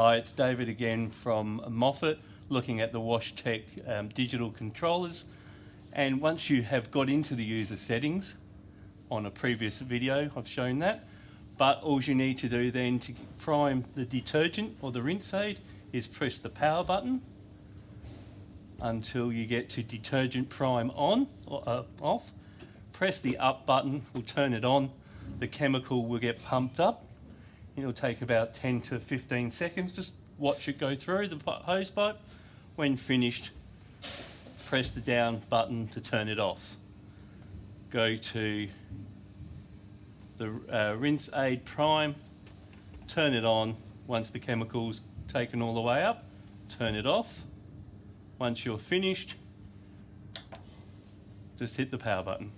Hi, it's David again from Moffat, looking at the Washtech digital controllers. And once you have got into the user settings, on a previous video I've shown that, but all you need to do then to prime the detergent or the rinse aid is press the power button until you get to detergent prime on or off. Press the up button, will turn it on, the chemical will get pumped up. It'll take about 10 to 15 seconds. Just watch it go through the hose pipe. When finished, press the down button to turn it off. Go to the rinse aid prime, turn it on. Once the chemical's taken all the way up, turn it off. Once you're finished, just hit the power button.